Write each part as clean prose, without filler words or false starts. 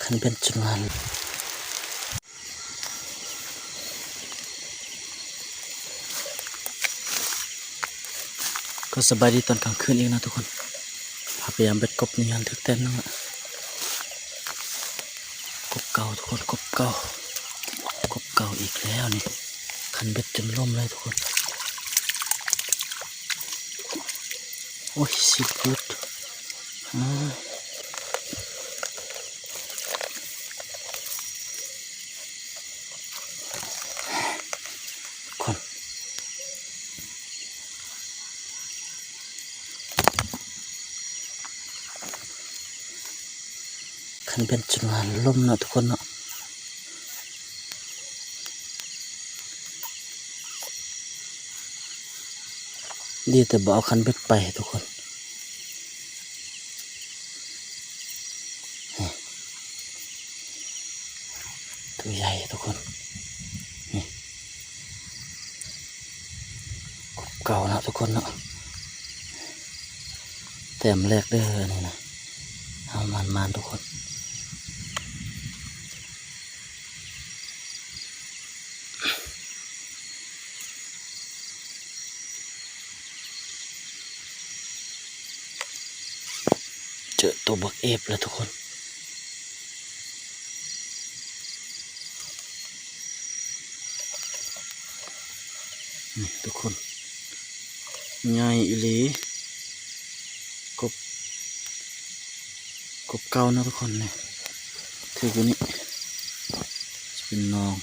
คันเป็นจนวันก็สบายดีตอนกลางคืนเองนะทุกคนพยายามเบ็ดกบนี่ยันทึกเต้นนั่งอะกบเก่าทุกคนกบเก่าอีกแล้วนี่คันเบ็ดจนล่มเลยทุกคนโอ้ยซีฟู้ดคนคันเป็นจนวันล่มนะทุกคนเนาะดีแต่บ่เอาคันเบ็ดไปทุกคนตัวใหญ่ทุกคนนี่กบเก่านะทุกคนเนาะแต้มแรกเด้อนี่นะเอามันทุกคนเจอตัวบักเอฟแล้วทุกคนนี่ทุกคนใหญ่อีหลีกบเก่านะทุกคนเนี่ยคือตัวนี้จะเป็นน้อง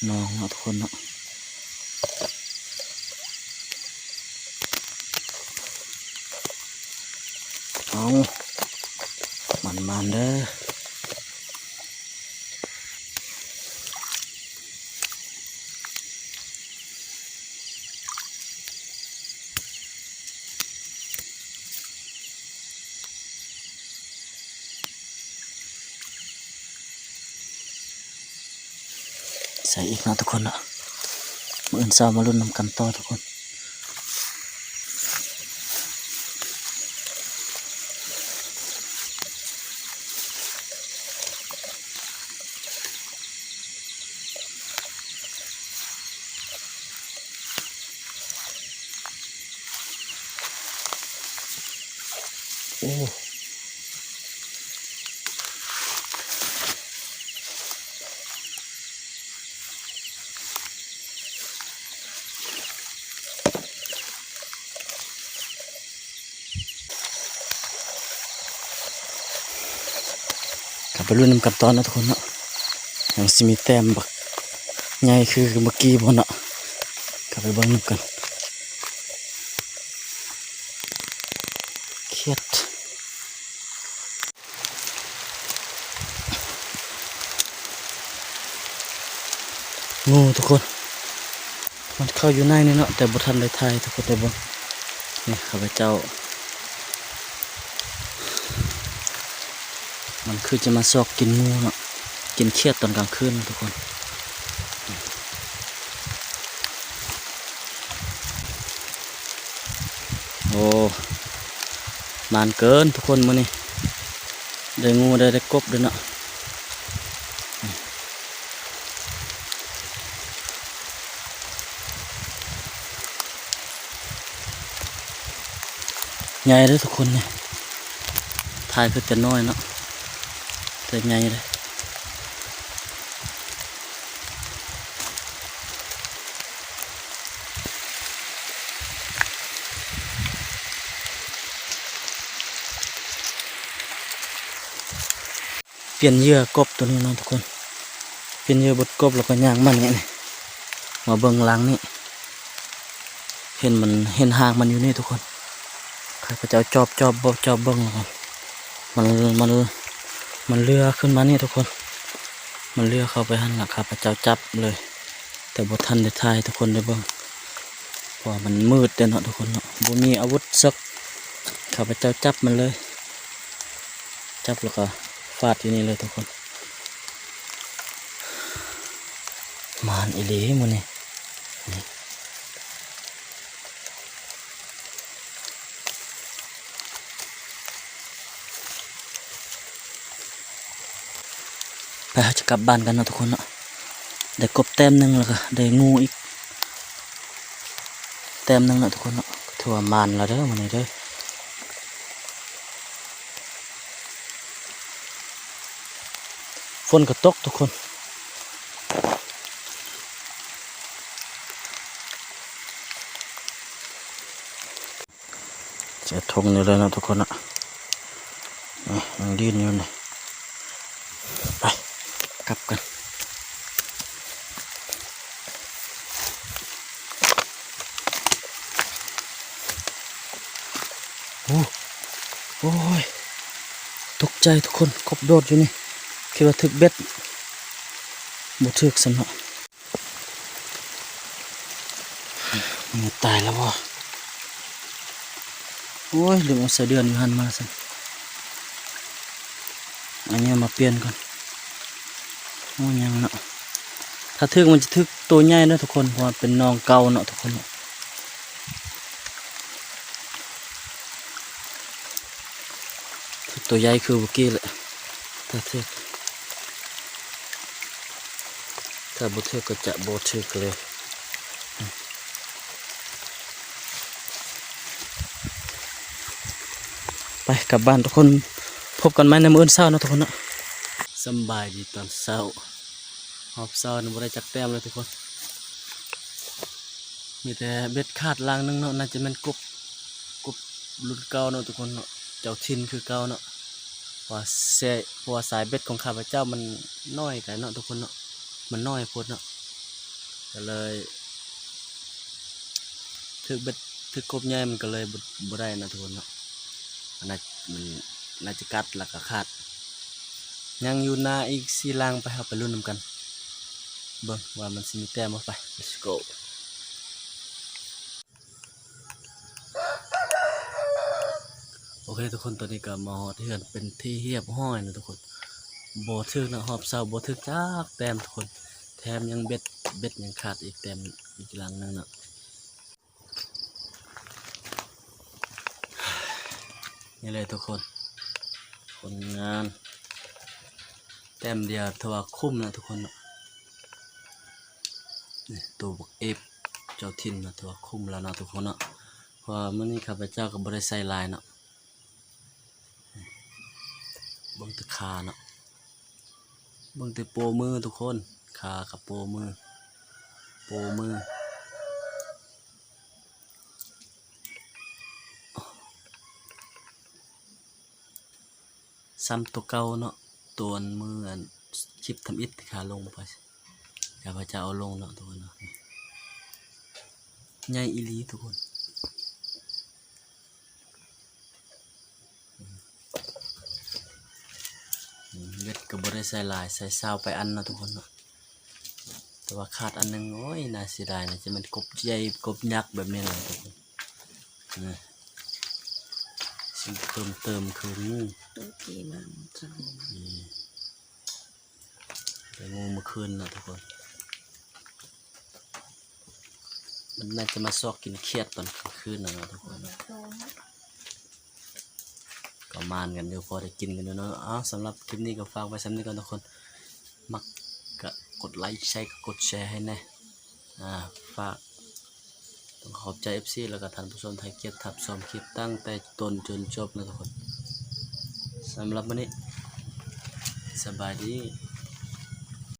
นะทุกคนเนาะเอามันเด้อใส่อีกนะทุกคนนะมื้ออื่นเช้ามาลุ้นนำกันต่อทุกคนโอ้กลับไปลุ้นนำกันต่อนะทุกคนเนาะอย่างสิมีแต้มบักใหญ่คือเมื่อกี้บ่เนาะกลับไปเบิ่งนำกันเครียดงูทุกคนมันเข้าอยู่ในนี่เนาะแต่บ่ทันได้ถ่ายทุกคนแต่บ่นี่ข้าพเจ้ามันคือจะมาซอกกินงูเนาะกินเครียดตอนกลางคืนนะทุกคนโอ้นานเกินทุกคนมื้อนี้ได้งูได้กบด้วยเนาะใหญ่เลยทุกคนเนี่ยถ่ายคือแต่น้อยเนาะแต่ใหญ่เลยเปลี่ยนเหยื่อกบตัวนี้เนาะทุกคนเปลี่ยนเหยื่อบดกบแล้วก็ย่างมันเนี่ยมาเบิ่งหลังนี่เห็นหางมันอยู่นี่ทุกคนข้าพเจ้าจอบเบิ่งแล้วมันเลื้อขึ้นมานี่ทุกคนมันเลื้อเข้าไปหันหลังข้าพเจ้าจับเลยแต่บ่ทันได้ถ่ายทุกคนได้เบิ่งเพราะมันมืดเนาะทุกคนเนาะบ่มีอาวุธสักข้าพเจ้าจับมันเลยจับแล้วก็ฟาดที่นี่เลยทุกคนมานอีหลีมื้อนี้ ไปเราจะกลับบ้านกันเนาะทุกคนเนาะได้กบแต้มหนึงแล้วก็ได้งูอีกแต้มหนึงเนาะทุกคนเนาะถือว่ามานแล้วเด้อมื้อนี้เด้อฝนก็ตกทุกคนจะทงอยู่เลยเนาะทุกคนเนาะนี่ยังดิ้นอยู่นี่ไปกลับกันโอ้ยตกใจทุกคนกบโดดอยู่นี่คิดว่าถึกเบ็ดบ่ถึกซะเนาะมันตายแล้ววะโอ้ยลืมเอาใส่เดือนอยู่หันมาซะอันนี้มาเปลี่ยนก่อนโอ้ยังเนาะถ้าถึกมันจะถึกตัวใหญ่เนาะทุกคนเพราะว่าเป็นน้องเก่าเนาะทุกคนเนาะถึกตัวใหญ่คือเมื่อกี้แหละถ้าถึกถ้าบ่ถึกก็จะบ่ถึกเลยไปกลับบ้านทุกคนพบกันไหมในมื้อเช้าเนาะทุกคนเนาะสบายดีตอนเช้าหอบเช้านี่บ่ได้จักแต้มเลยทุกคนมีแต่เบ็ดขาดลางนึงเนาะน่าจะเป็นกบรุ่นเก่าเนาะทุกคนเนาะเจ้าถิ่นคือเก่าเนาะเพราะว่าสายเบ็ดของข้าพเจ้ามันน้อยกันเนาะทุกคนเนาะมันน้อยโพดเนาะก็เลยถึกเบ็ดถึกกบใหญ่มันก็เลยบ่ได้นะทุกคนเนาะมันน่าจะกัดแล้วก็ขาดยังอยู่หน้าอีก4ลังไปเอาไปลุ้นนำกันเบิ่งว่ามันสิมีแต้มบ่ไป let's go โอเคทุกคนตอนนี้ก็มาฮอดเฮือนเป็นที่เรียบร้อยนะทุกคนบ่ถึกนะหอบเช้าบ่ถึกจักแต้มทุกคนแถมยังเบ็ดยังขาดอีกแต้มอีกลังนึงเนาะนี่เลยทุกคนผลงานแต้มเดียวถือว่าคุ้มนะทุกคนเนาะนี่ตัวบักเอฟเจ้าถิ่นนะถือว่าคุ้มแล้วเนาะทุกคนเนาะเพราะมื้อนี้ข้าพเจ้าก็บ่ได้ใส่ลายเนาะเบิ่งแตะขาเนาะเบิ่งแต่โปมือทุกคนขากับโปมือซ้ำตัวเก่าเนาะตัวมืออันชิปทำอิฐขาลงไปข้าพเจ้าเอาลงเนาะทุกคนเนาะใหญ่อีหลีทุกคนเบ็ดก็บ่ได้ใส่ลายใส่ซาวไปอันเนาะทุกคนเนาะแต่ว่าขาดอันนึงโอ้ยน่าเสียดายนะจะมันกบใหญ่กบยักษ์แบบนี้เลยทุกคนนะสิ่งเพิ่มเติมคืองูตัวกี่มันจังแต่งูเมื่อคืนเนาะทุกคนมันน่าจะมาซอกกินเครียดตอนกลางคืนนะทุกคนก็มานกันอยู่พอได้กินกันเนาะสำหรับคลิปนี้ก็ฝากไว้สำหรับนี้ก่อนทุกคนมักก็กดไลค์ใช่ก็กดแชร์ให้แน่ฝากต้องขอบใจ FC แล้วก็ท่านผู้ชมไทยเกียรติทับชมคลิปตั้งแต่ต้นจนจบนะทุกคนสำหรับวันนี้สบายดี